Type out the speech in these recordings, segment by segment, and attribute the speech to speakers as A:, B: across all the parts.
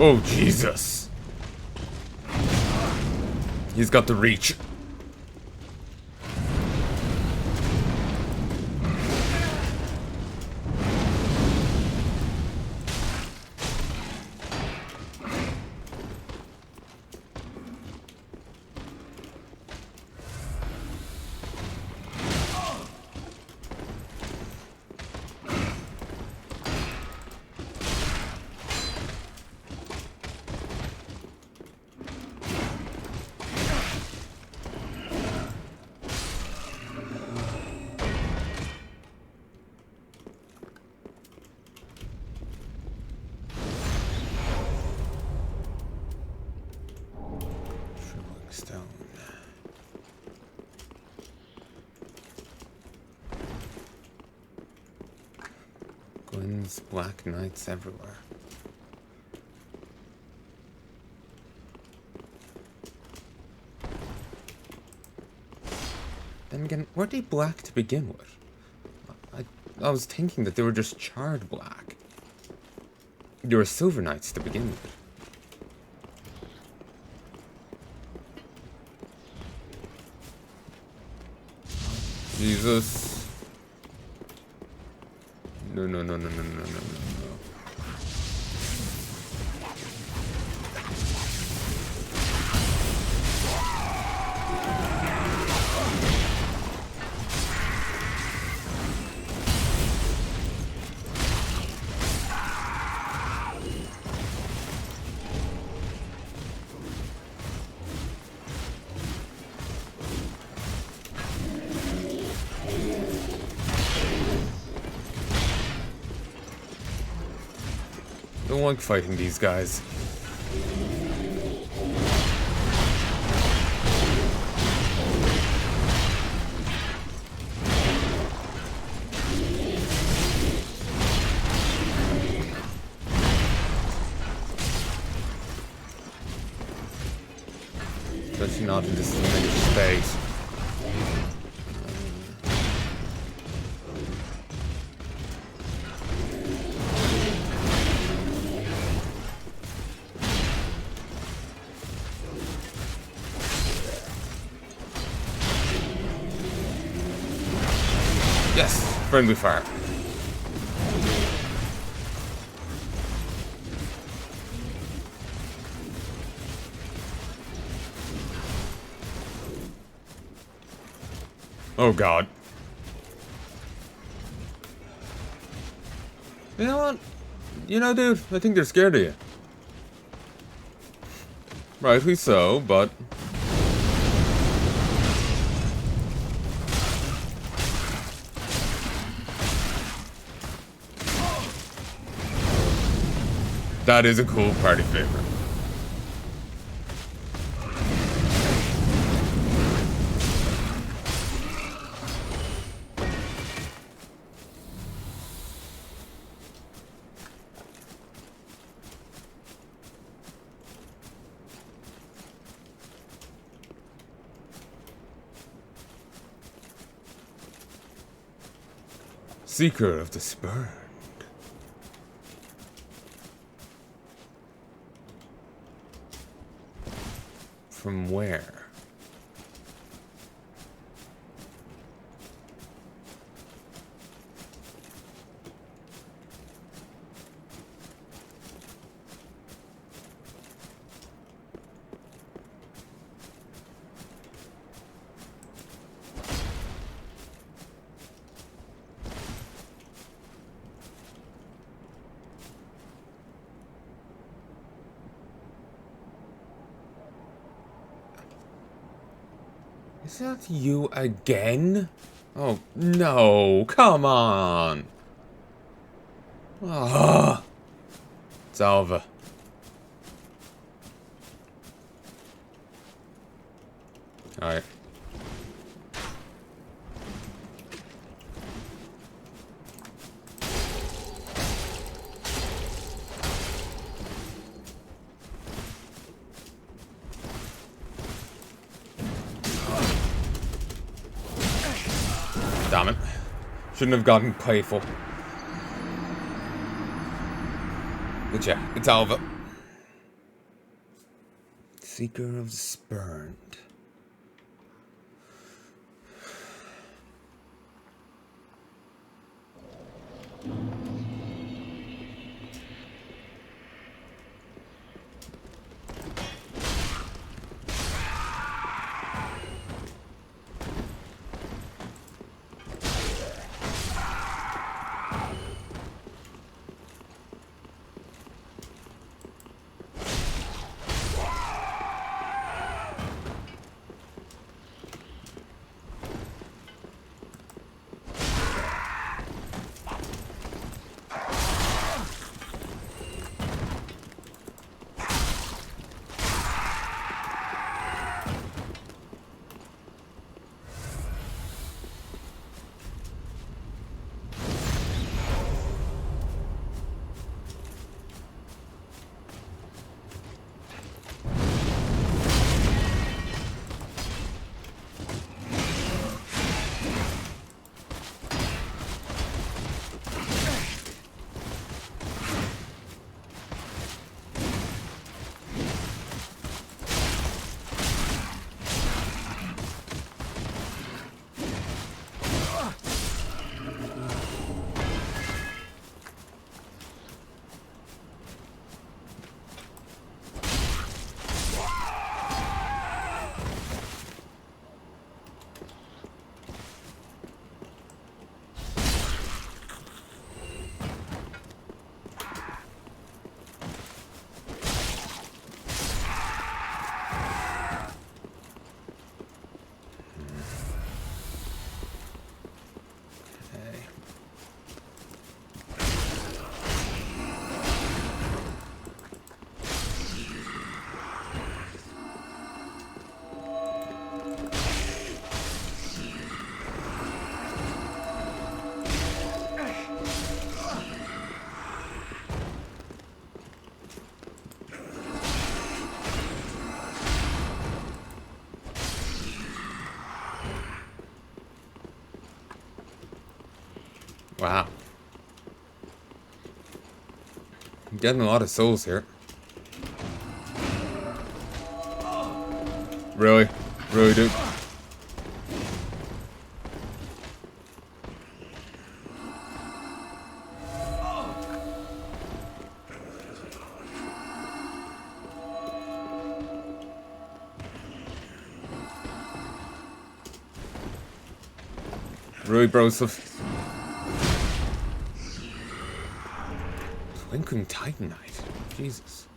A: Oh, Jesus. He's got the reach. Stone. Gwynn's black knights everywhere. Then again, were they black to begin with? I was thinking that they were just charred black. They were silver knights to begin with. Jesus. No, no, no, no, no, no, no, no, no. Don't like fighting these guys. Especially not in this limited space. Yes, friendly fire. Oh God. You know what? You know, dude, I think they're scared of you. Rightly so, but... that is a cool party favorite. Seeker of the Spurned. From where? Is that you again? Oh, no. Come on. Ah. It's Alva. Alright. Damn it. Shouldn't have gotten playful. But yeah, it's Alva. Seeker of Spurned. Wow. I'm getting a lot of souls here. Really? Really, dude? Really, bro? Twinkling Titanite. Jesus.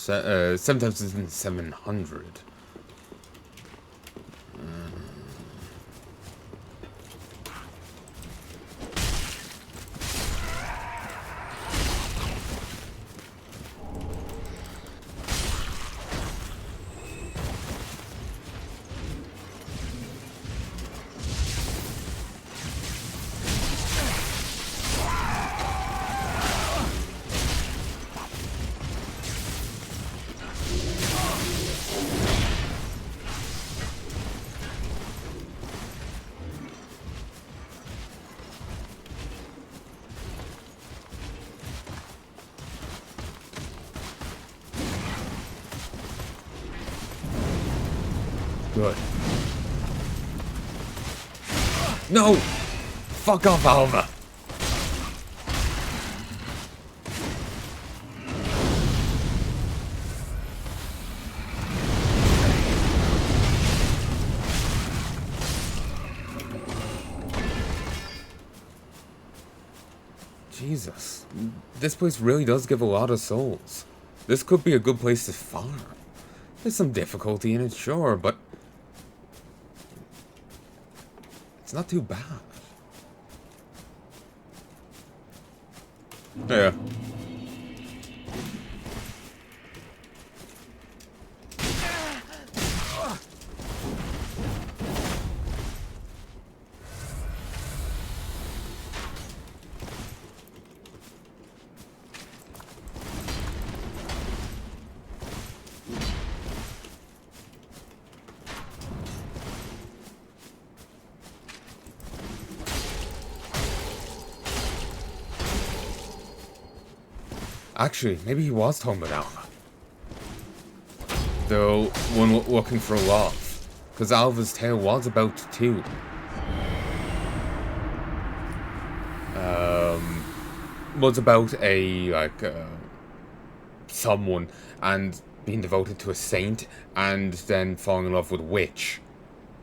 A: $7,700. Good. No! Fuck off, Alva! Jesus. This place really does give a lot of souls. This could be a good place to farm. There's some difficulty in it, sure, but it's not too bad. Yeah. Actually, maybe he was talking about Alva. Though, one looking for love. Because Alva's tale was about two. Was about someone and being devoted to a saint and then falling in love with a witch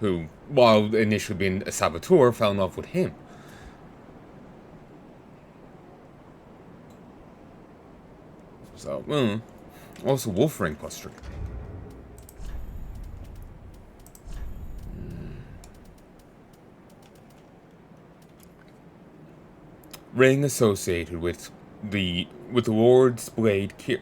A: who, while initially being a saboteur, fell in love with him. So, also wolf ring plus 3. Ring associated with the Lord's Blade Kieran?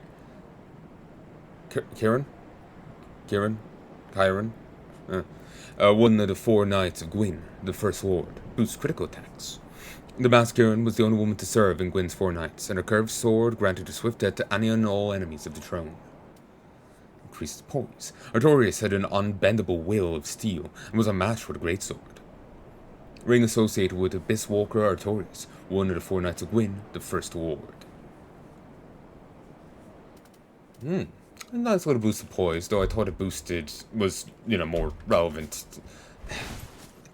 A: One of the 4 knights of Gwyn, the First Lord, boosts critical attacks. The masked Kieran was the only woman to serve in Gwyn's 4 knights, and her curved sword granted a swift death to any and all enemies of the throne. Increased poise. Artorias had an unbendable will of steel, and was unmatched with a greatsword. Ring associated with Abyss Walker Artorias, one of the 4 knights of Gwyn, the First Lord. A nice little boost of poise, though I thought it was, more relevant. I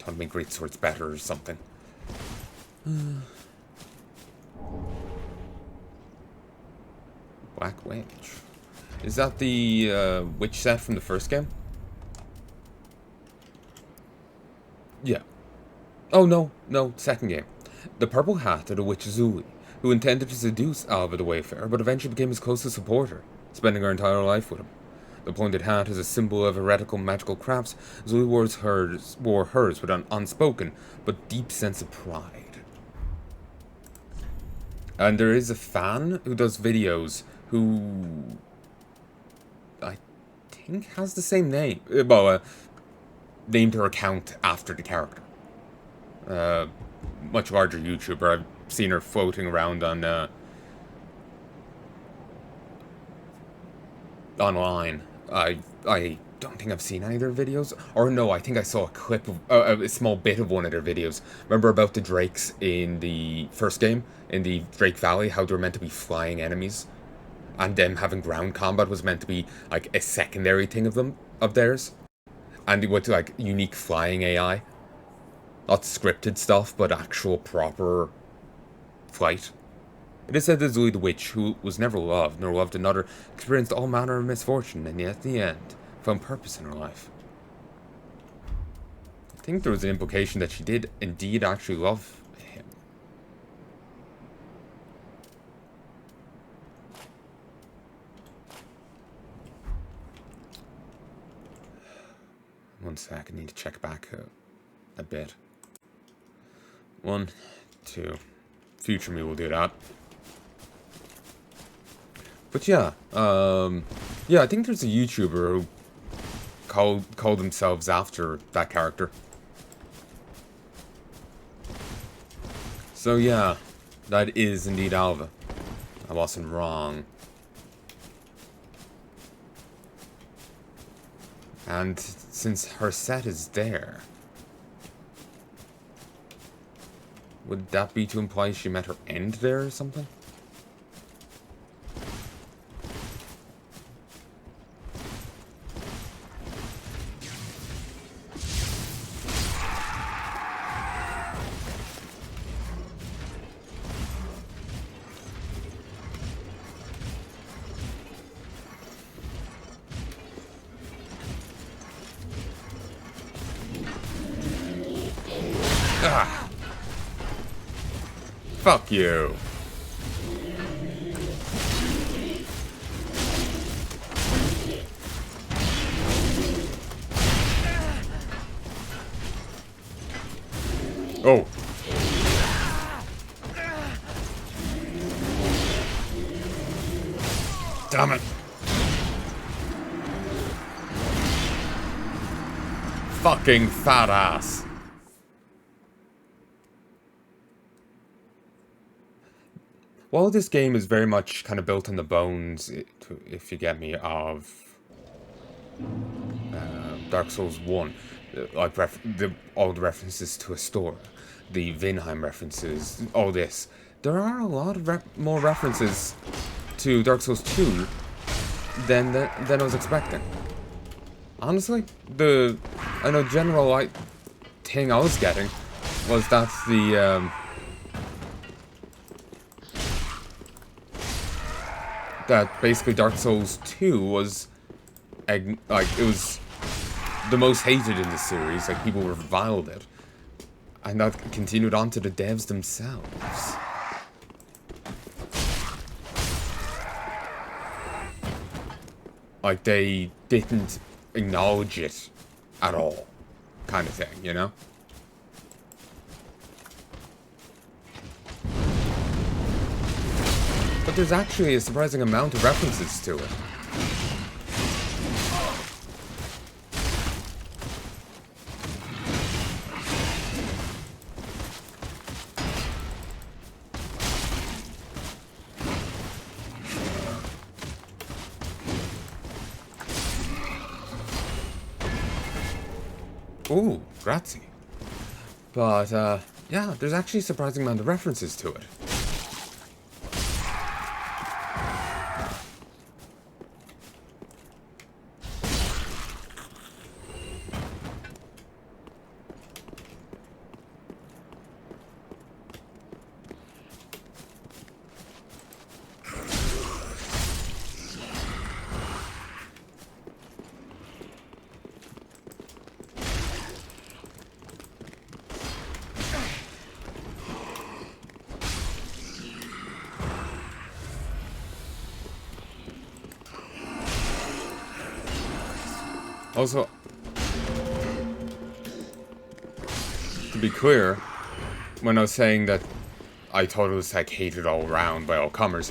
A: thought it made greatswords better or something. Black Witch. Is that the witch set from the first game? Yeah. Oh, no, second game. The purple hat of the witch Zullie, who intended to seduce Alva the Wayfarer, but eventually became his closest supporter, spending her entire life with him. The pointed hat is a symbol of heretical magical crafts. Zullie wore hers with an unspoken but deep sense of pride. And there is a fan who does videos who I think has the same name. Named her account after the character. Much larger YouTuber. I've seen her floating around on online. I don't think I've seen any of their videos. Or no, I think I saw a clip of a small bit of one of their videos. Remember about the drakes in the first game in the Drake Valley? How they were meant to be flying enemies, and them having ground combat was meant to be like a secondary thing of theirs, and with like unique flying AI. Not scripted stuff, but actual proper flight. It is said that Zullie the Witch, who was never loved, nor loved another, experienced all manner of misfortune, and yet at the end, found purpose in her life. I think there was an implication that she did indeed actually love him. One sec, I need to check back a bit. 1, 2. Future me will do that. But yeah, I think there's a YouTuber who called themselves after that character. So yeah, that is indeed Alva. I wasn't wrong. And since her set is there, would that be to imply she met her end there or something? Ah! Fuck you. Oh. Damn it. Fucking fat ass. While this game is very much kind of built on the bones, if you get me, of Dark Souls 1, like all the references to a store, the Vinheim references, all this, there are a lot of more references to Dark Souls 2 than I was expecting. Honestly, I know general thing I was getting was that that basically Dark Souls 2 was it was the most hated in the series, like people reviled it, and that continued on to the devs themselves. Like they didn't acknowledge it at all, kind of thing, you know? But there's actually a surprising amount of references to it. Ooh, grazie. But, yeah, there's actually a surprising amount of references to it. Also, to be clear, when I was saying that I thought it was like hated all around by all comers,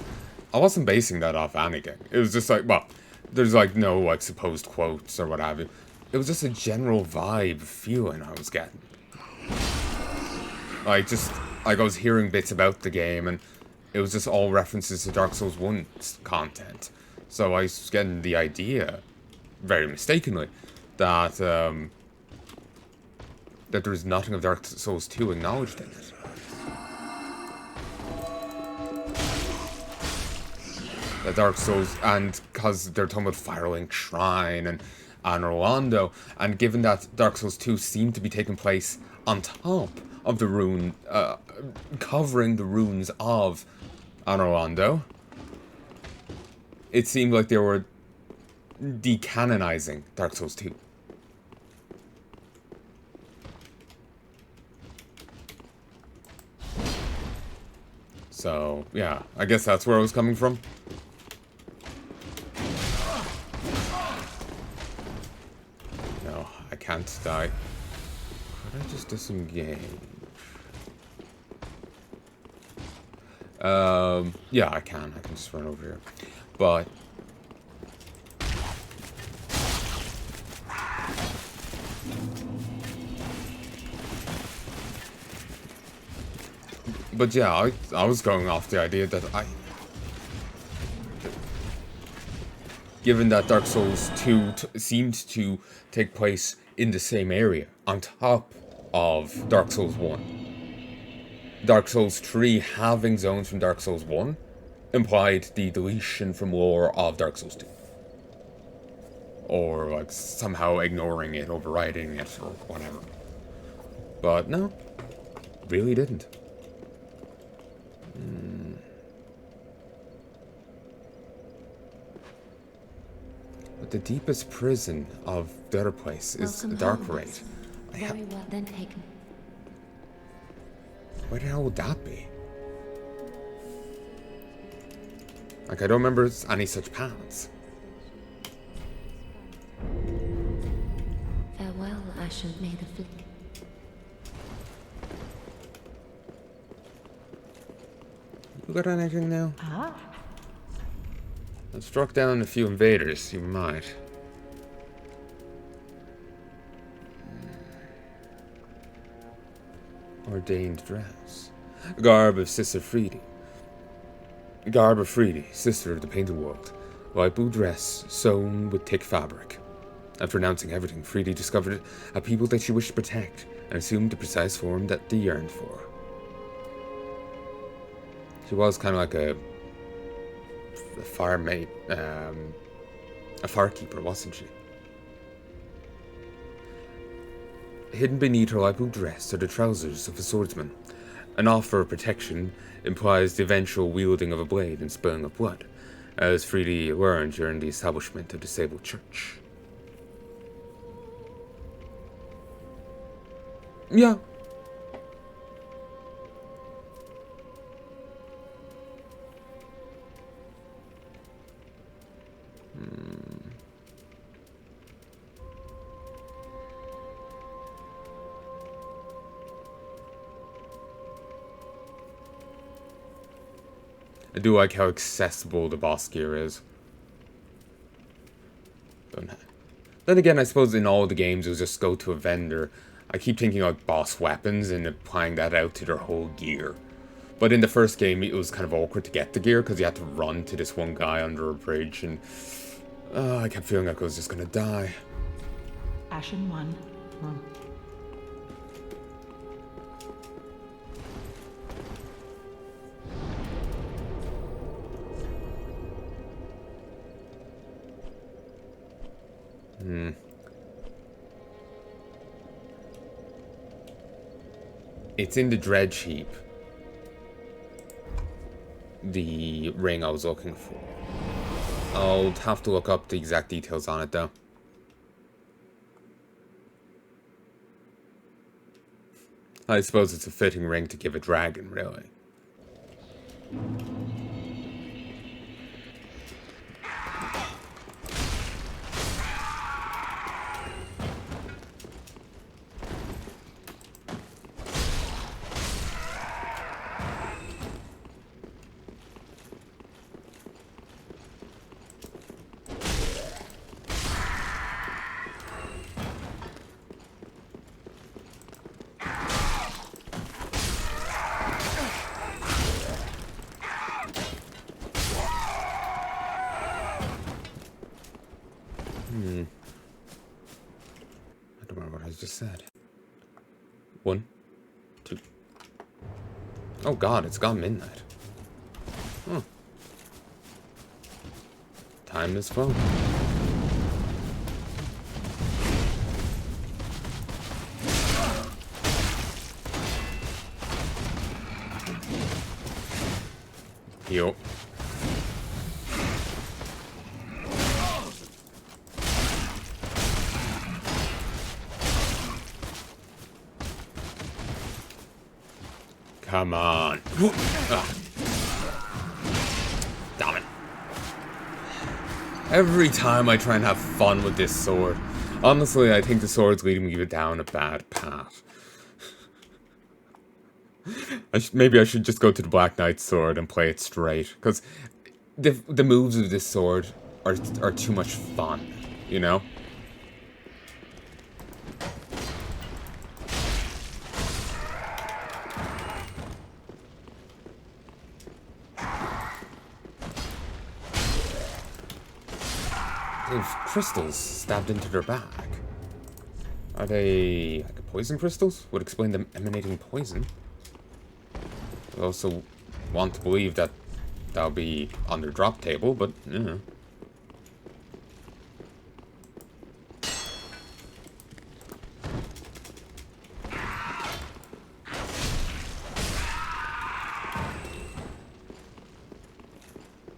A: I wasn't basing that off anything. It was just like, well, there's like no like supposed quotes or what have you. It was just a general vibe feeling I was getting. Like I was hearing bits about the game and it was just all references to Dark Souls 1's content. So I was getting the idea, very mistakenly, that that there's nothing of Dark Souls 2 acknowledged in it. That Dark Souls, and because they're talking about Firelink Shrine and Anor Londo, and given that Dark Souls 2 seemed to be taking place on top of the rune, covering the runes of Anor Londo, it seemed like they were decanonizing Dark Souls 2. So, yeah, I guess that's where I was coming from. No, I can't die. Could I just disengage? Yeah, I can. I can just run over here. But yeah, I was going off the idea that given that Dark Souls 2 seemed to take place in the same area, on top of Dark Souls 1, Dark Souls 3 having zones from Dark Souls 1 implied the deletion from lore of Dark Souls 2. Or, like, somehow ignoring it, overriding it, or whatever. But no, really didn't. But the deepest prison of the other place is the Dark Raid.
B: Very well then taken.
A: Where the hell would that be? Like, I don't remember any such paths.
B: Farewell, Ashen Maid of Fleet.
A: You got anything now?
B: Ah.
A: I've struck down a few invaders, you might. Ordained dress. Garb of Sister Freedy. Garb of Freedy, sister of the painted world. Light blue dress, sewn with thick fabric. After renouncing everything, Freedy discovered a people that she wished to protect, and assumed the precise form that they yearned for. She was kind of like the fire maid, a firekeeper, wasn't she? Hidden beneath her light blue dress are the trousers of a swordsman. An offer of protection implies the eventual wielding of a blade and spilling of blood, as freely learned during the establishment of the Sable Church. Yeah. I do like how accessible the boss gear is. Then again, I suppose in all the games it was just go to a vendor. I keep thinking like boss weapons and applying that out to their whole gear. But in the first game, it was kind of awkward to get the gear because you had to run to this one guy under a bridge, and I kept feeling like I was just gonna die.
C: Ashen 1, room.
A: It's in the dredge heap. The ring I was looking for. I'll have to look up the exact details on it though. I suppose it's a fitting ring to give a dragon, really. I don't remember what I just said. 1, 2. Oh god, it's gone midnight. Huh. Time is flown. Yo. Come on. Damn it. Every time I try and have fun with this sword, honestly, I think the sword's leading me down a bad path. Maybe I should just go to the Black Knight sword and play it straight, because the moves of this sword are too much fun, you know? They have crystals stabbed into their back. Are they like poison crystals? Would explain them emanating poison. I also want to believe that that'll be on their drop table, but you know.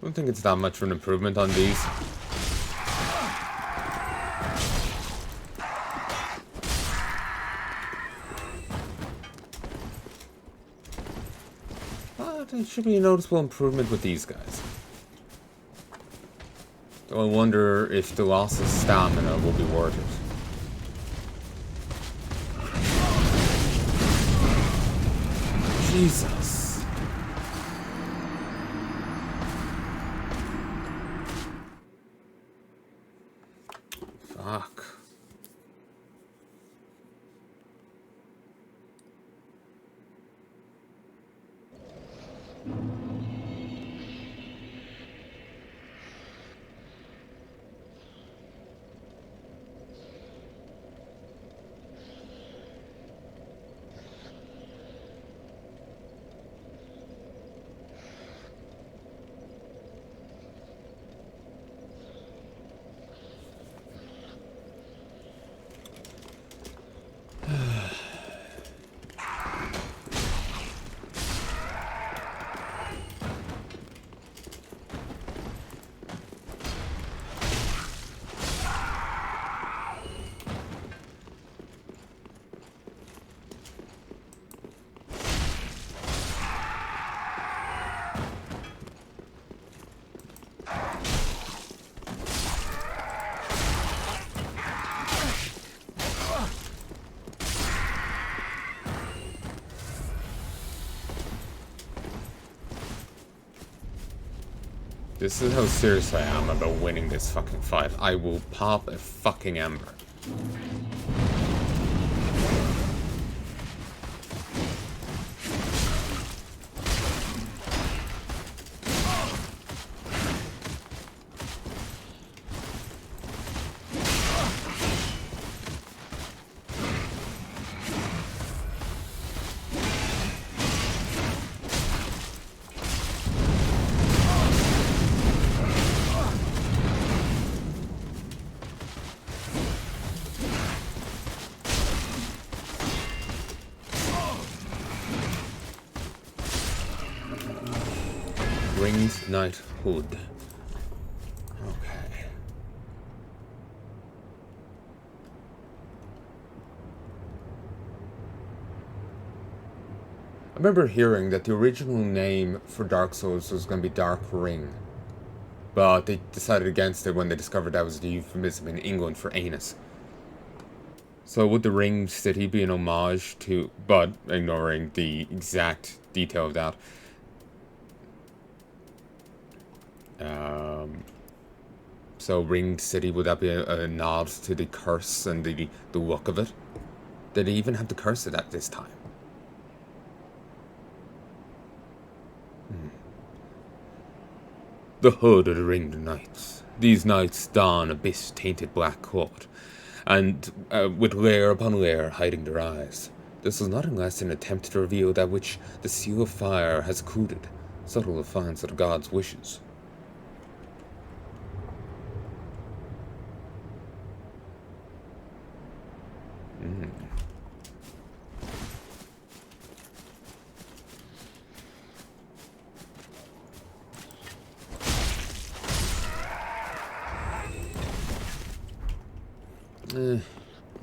A: I don't think it's that much of an improvement on these. But it should be a noticeable improvement with these guys. Though I wonder if the loss of stamina will be worth it. Jesus. Fuck. This is how serious I am about winning this fucking fight. I will pop a fucking ember. Ringed Knighthood. Okay. I remember hearing that the original name for Dark Souls was going to be Dark Ring. But they decided against it when they discovered that was the euphemism in England for anus. So would the Ringed City be an homage to, but ignoring the exact detail of that, so Ringed City, would that be a nod to the curse and the look of it? Did they even have the curse of that this time? The hood of the Ringed Knights. These knights don abyss-tainted black coat, and with layer upon layer hiding their eyes. This was nothing less than an attempt to reveal that which the seal of fire has occluded, subtle defiance of the gods' wishes.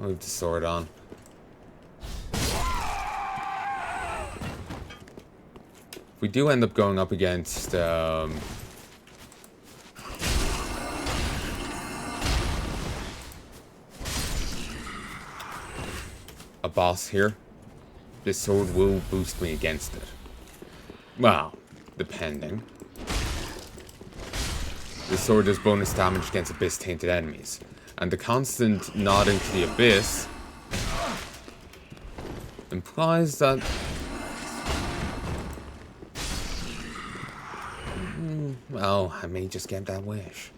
A: I'll leave the sword on. If we do end up going up against a boss here, this sword will boost me against it. Well, depending. This sword does bonus damage against abyss-tainted enemies. And the constant nodding to the abyss implies that... well, I may just get that wish.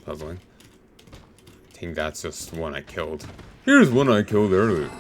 A: Puzzling. I think that's just one I killed. Here's one I killed earlier.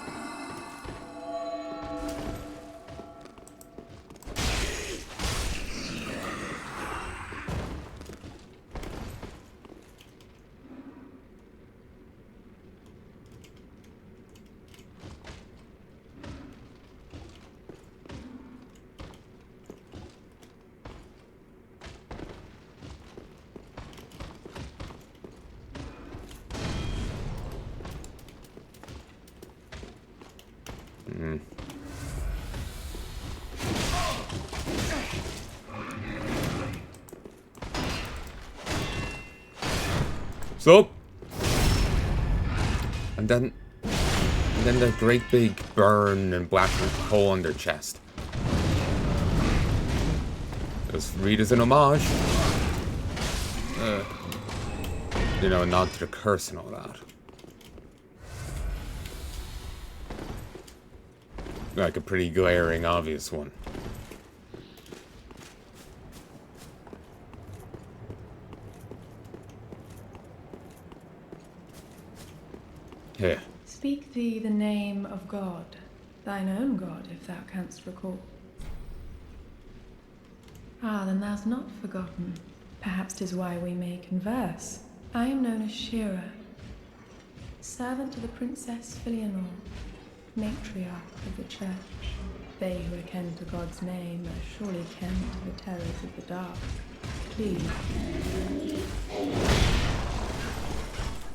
A: So, and then the great big burn and black hole on their chest. Just read as an homage. You know, a nod to the curse and all that. Like a pretty glaring, obvious one. Here.
D: Speak thee the name of God, thine own God, if thou canst recall. Ah, then thou's not forgotten. Perhaps 'tis why we may converse. I am known as Shira, servant to the Princess Filianor, matriarch of the church. They who are ken to God's name are surely ken to the terrors of the dark. Please.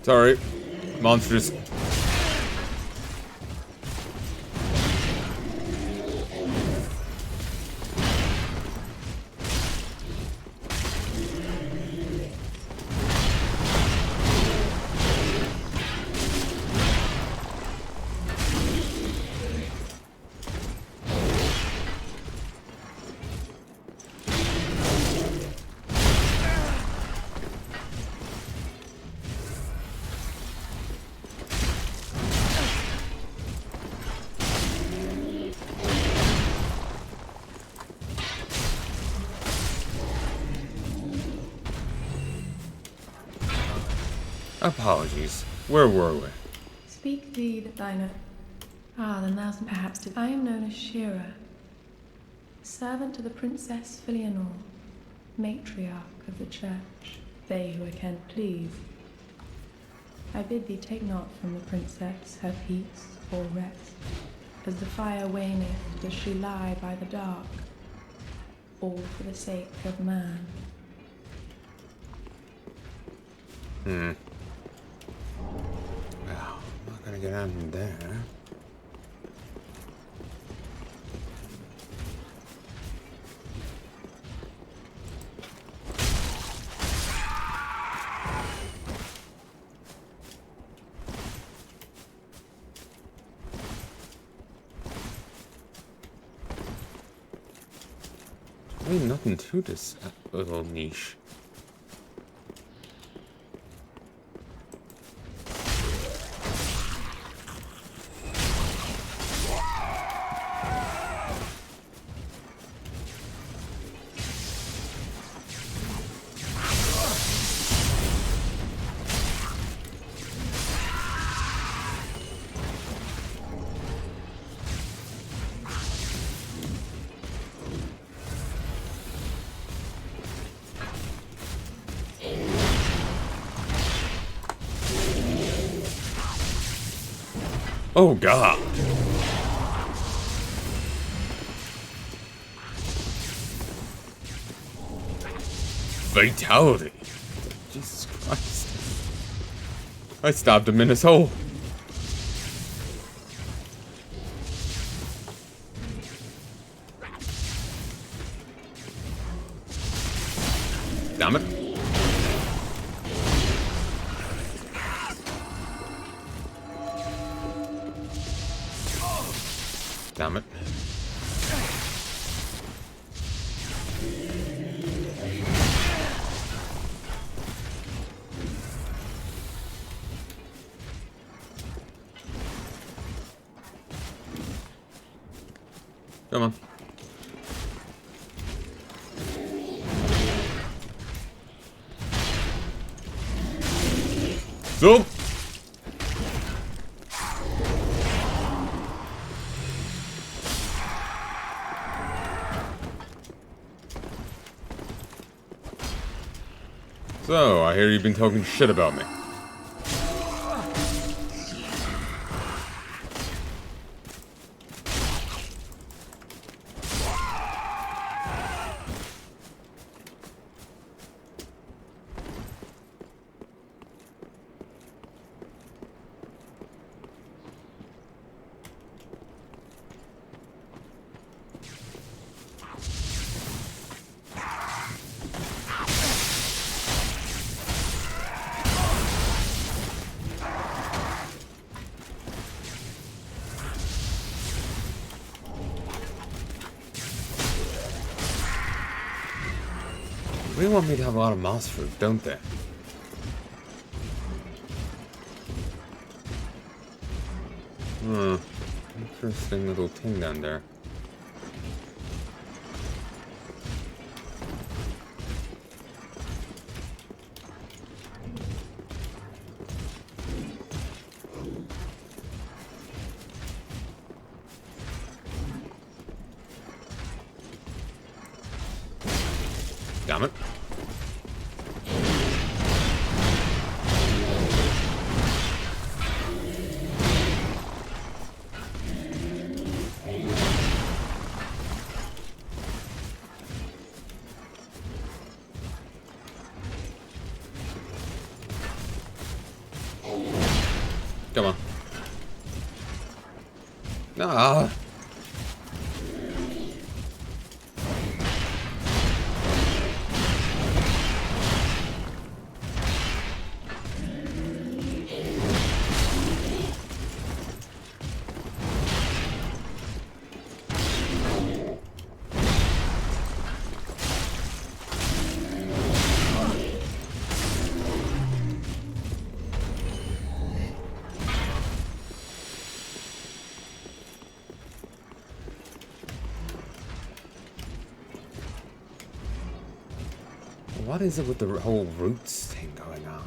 A: Sorry. Monsters. Apologies. Where were we?
D: Speak thee that thine oath. Ah, then thou's perhaps I am known as Shira, servant to the Princess Filianor, matriarch of the church. They who are ken please. I bid thee take not from the princess her peace or rest, as the fire waneth does she lie by the dark, all for the sake of man.
A: Well, I'm not gonna get out in there. Really nothing to this little niche. Oh god. Fatality. Jesus Christ. I stabbed him in his hole. Damn it. Damn it. Come on. Zoom! So, I hear you've been talking shit about me. They want me to have a lot of moss fruit, don't they? Interesting little thing down there. Damn it. Come on. Ah. What is it with the whole roots thing going on?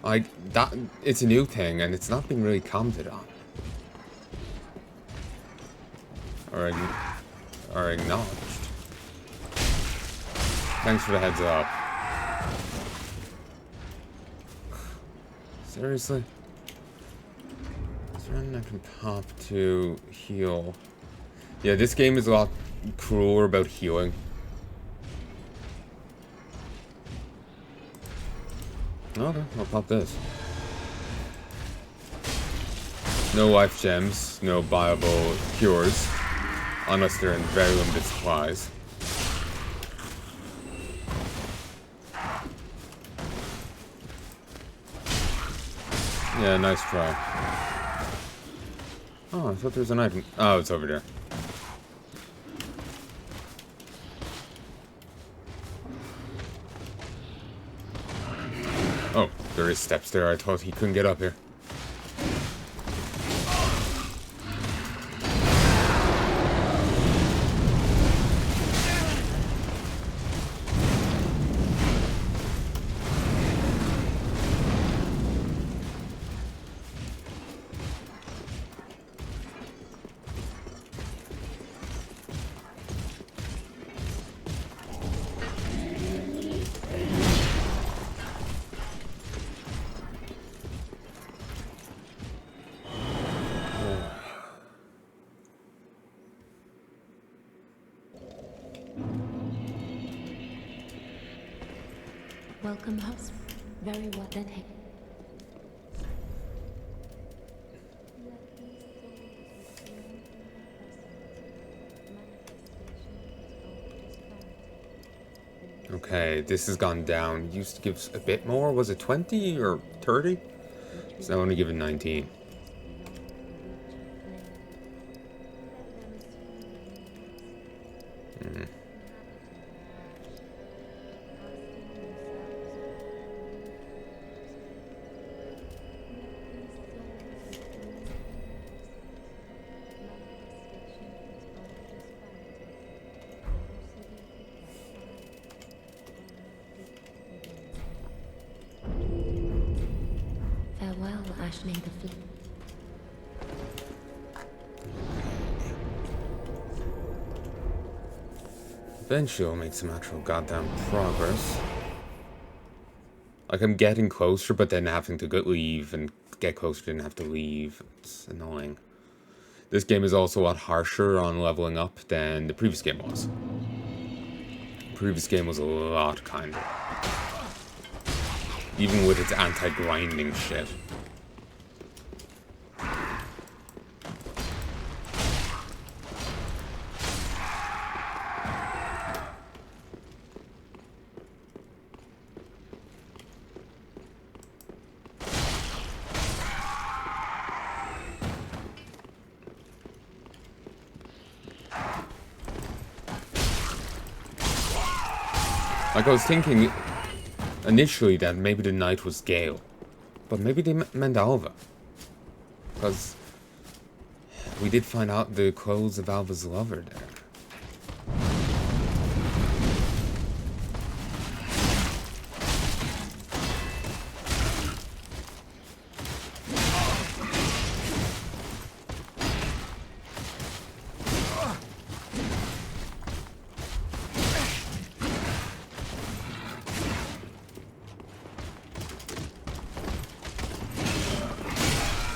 A: Like, that, it's a new thing, and it's not being really commented on. Or acknowledged. Thanks for the heads up. Seriously? Is there anything I can pop to heal? Yeah, this game is a lot crueler about healing. Okay, I'll pop this. No life gems, no viable cures, unless they're in very limited supplies. Yeah, nice try. Oh, I thought there was an item. Oh, it's over there. Oh, there is steps there. I thought he couldn't get up here.
B: Welcome, host. Very well then.
A: Okay, this has gone down. Used to give a bit more. Was it 20 or 30? It's now only given 19.
B: Farewell, Ashley the Flip.
A: Eventually I'll make some actual goddamn progress. Like, I'm getting closer, but then having to leave and get closer and have to leave. It's annoying. This game is also a lot harsher on leveling up than the previous game was. The previous game was a lot kinder. Even with its anti-grinding shit. Like, I was thinking initially that maybe the knight was Gale, but maybe they meant Alva. Because we did find out the clothes of Alva's lover there.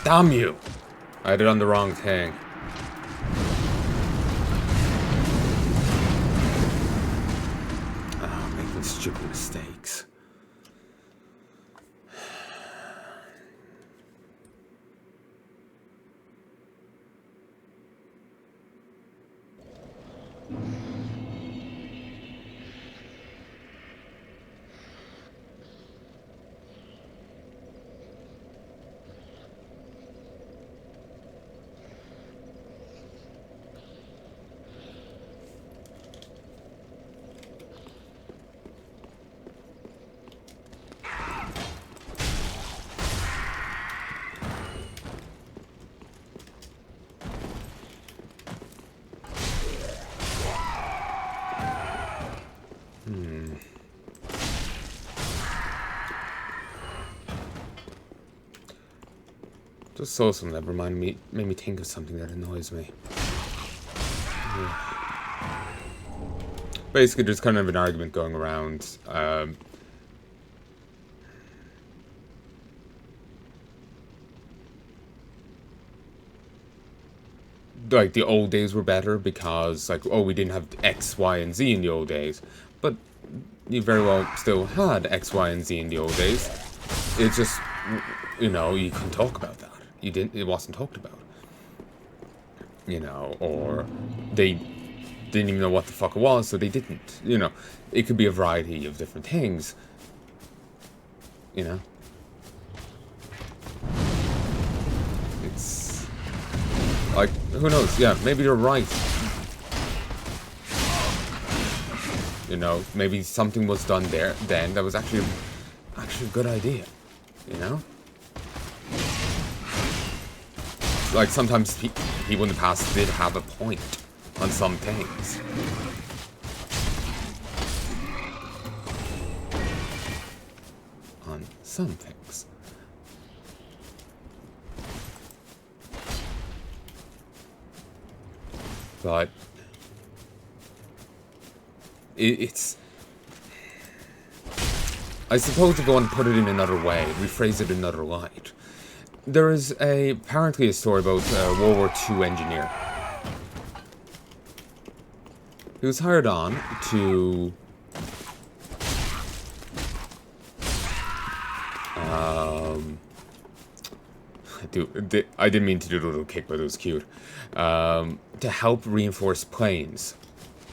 A: Damn you! I had it on the wrong thing. Ah, making stupid mistakes. Just saw something that made me think of something that annoys me. Yeah. Basically, there's kind of an argument going around. Like, the old days were better because, like, oh, we didn't have X, Y, and Z in the old days. But you very well still had X, Y, and Z in the old days. It's just, you know, you couldn't talk about that. It wasn't talked about. You know, or they didn't even know what the fuck it was, so they didn't. You know, it could be a variety of different things. You know? It's... like, who knows? Yeah, maybe they're right. You know, maybe something was done there then that was actually a good idea. You know? Like, sometimes people in the past did have a point on some things. On some things. But it's... I suppose if you want to put it in another way, rephrase it in another light. There is apparently a story about a World War II engineer. He was hired on to... I didn't mean to do the little kick, but it was cute. To help reinforce planes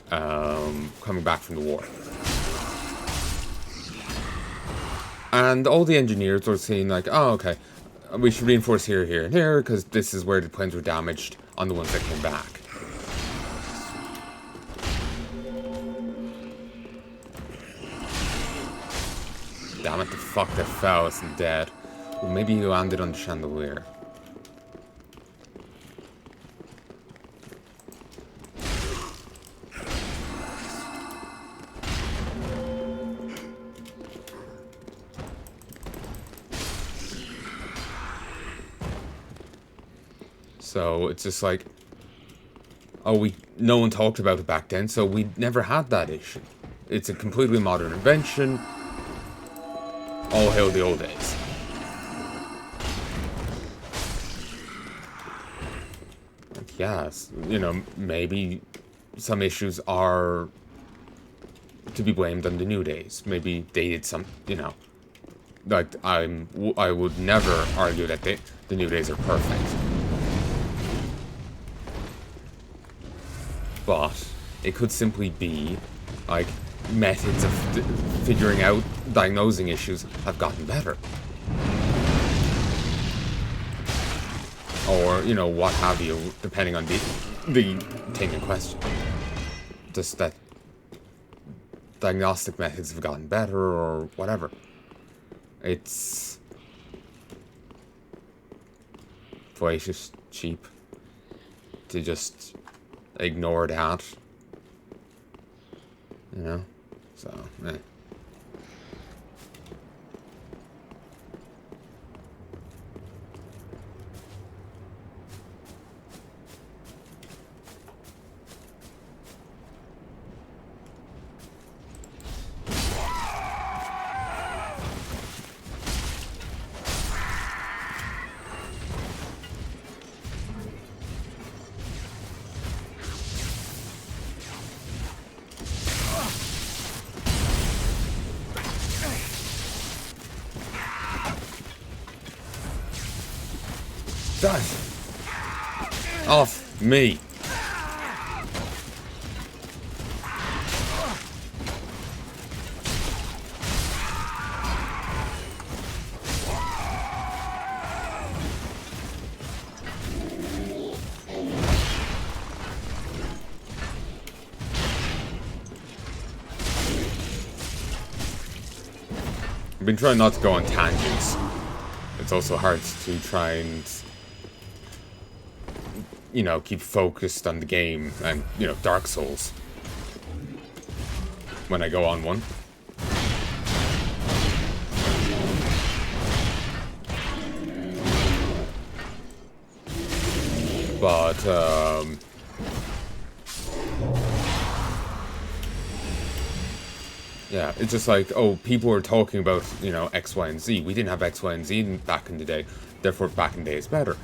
A: coming back from the war. And all the engineers were saying like, oh, okay, we should reinforce here, here, and here, because this is where the planes were damaged on the ones that came back. Damn it, the fuck that fell isn't dead. Well, maybe he landed on the chandelier. So it's just like, oh, no one talked about it back then, so we never had that issue. It's a completely modern invention. All hail the old days. Like, yes, you know, maybe some issues are to be blamed on the new days. Maybe they did some, you know, like I would never argue that the new days are perfect. But it could simply be, like, methods of figuring out, diagnosing issues have gotten better. Or, you know, what have you, depending on the thing in question. Just that diagnostic methods have gotten better or whatever. It's fallacious, cheap to just ignore that, you know, so, eh. Die! Off me! I've been trying not to go on tangents. It's also hard to try and, you know, keep focused on the game and, you know, Dark Souls when I go on one. But, yeah, it's just like, oh, people are talking about, you know, X, Y, and Z. We didn't have X, Y, and Z back in the day. Therefore, back in the day is better.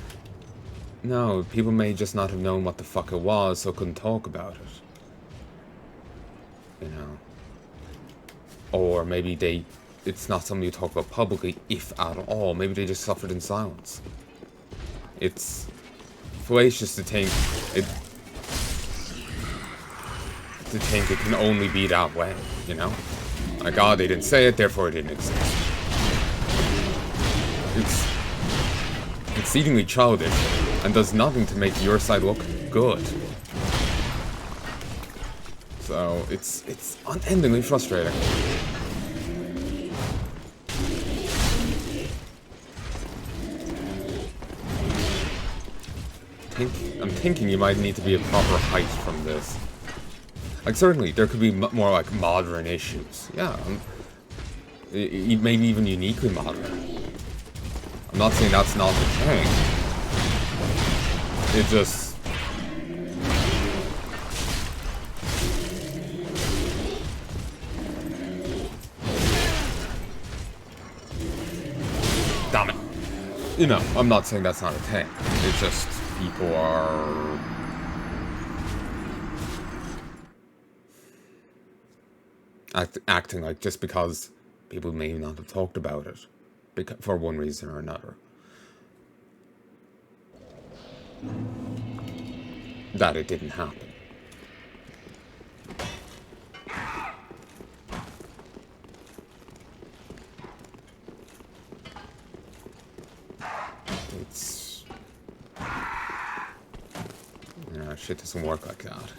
A: No, people may just not have known what the fuck it was, so couldn't talk about it. You know. Or maybe it's not something you talk about publicly, if at all. Maybe they just suffered in silence. It's fallacious to think it can only be that way, you know? Like, oh, they didn't say it, therefore it didn't exist. It's exceedingly childish and does nothing to make your side look good. So, it's unendingly frustrating. I'm thinking you might need to be a proper height from this. Like, certainly, there could be more, like, modern issues. Yeah, maybe even uniquely modern. I'm not saying that's not the thing. It just... Damn it. You know, I'm not saying that's not a thing. It's just, people are... acting like just because people may not have talked about it for one reason or another, that it didn't happen. It's... you know, shit doesn't work like that.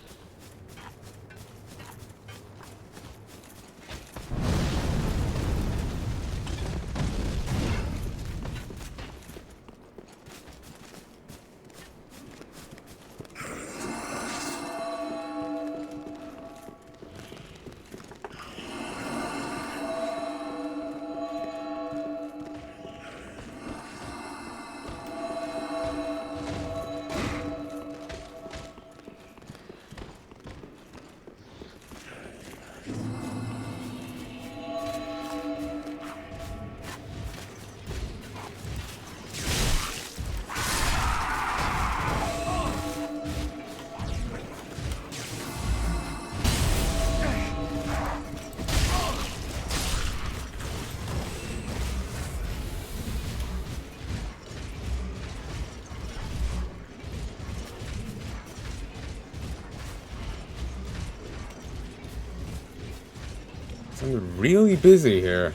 A: I'm really busy here.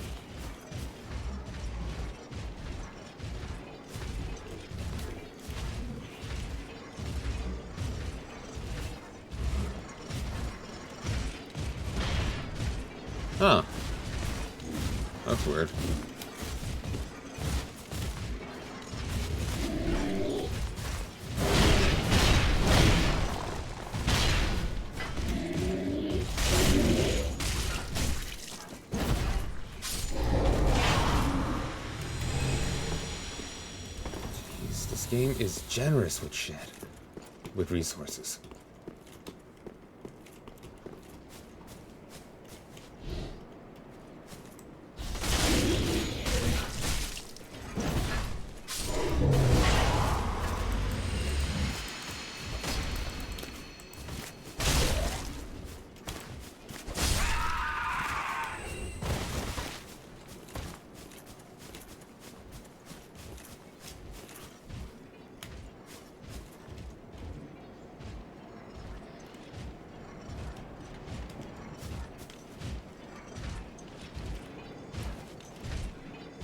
A: Huh. That's weird. This game is generous with shit. With resources.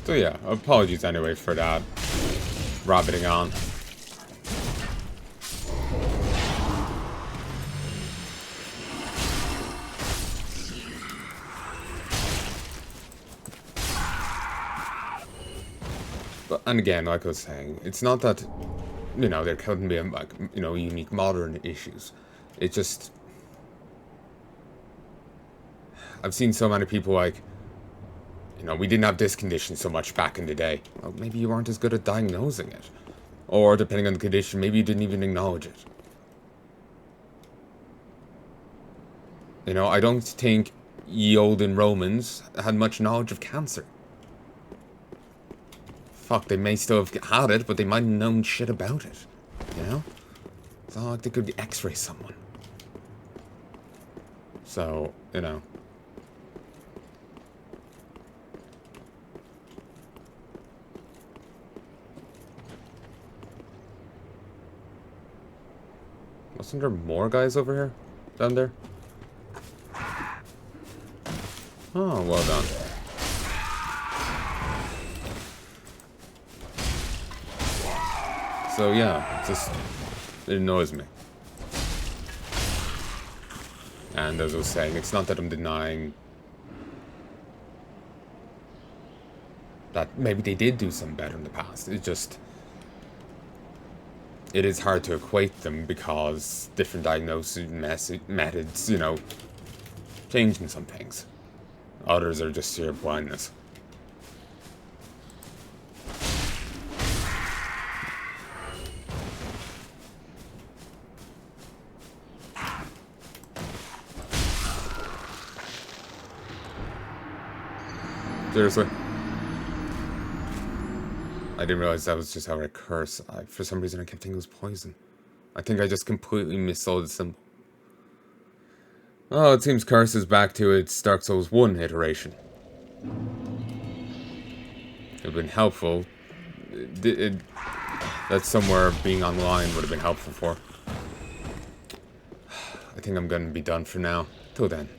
A: So yeah, apologies anyway for that. Rabbiting on. But, and again, like I was saying, it's not that, you know, there couldn't be, like, you know, unique modern issues. It's just... I've seen so many people like, you know, we didn't have this condition so much back in the day. Well, maybe you weren't as good at diagnosing it. Or, depending on the condition, maybe you didn't even acknowledge it. You know, I don't think ye olden Romans had much knowledge of cancer. Fuck, they may still have had it, but they might have known shit about it. You know? It's not like they could x-ray someone. So, you know. Wasn't there more guys over here? Down there? Oh, well done. So yeah, it annoys me. And as I was saying, it's not that I'm denying that maybe they did do some better in the past. It's just, it is hard to equate them because different diagnosis methods, you know, changing some things. Others are just sheer blindness. Seriously? I didn't realize that was just how I curse. For some reason I kept thinking it was poison. I think I just completely missold the symbol. Oh, it seems Curse is back to its Dark Souls 1 iteration. It would have been helpful. That somewhere being online would have been helpful for. I think I'm going to be done for now. Till then.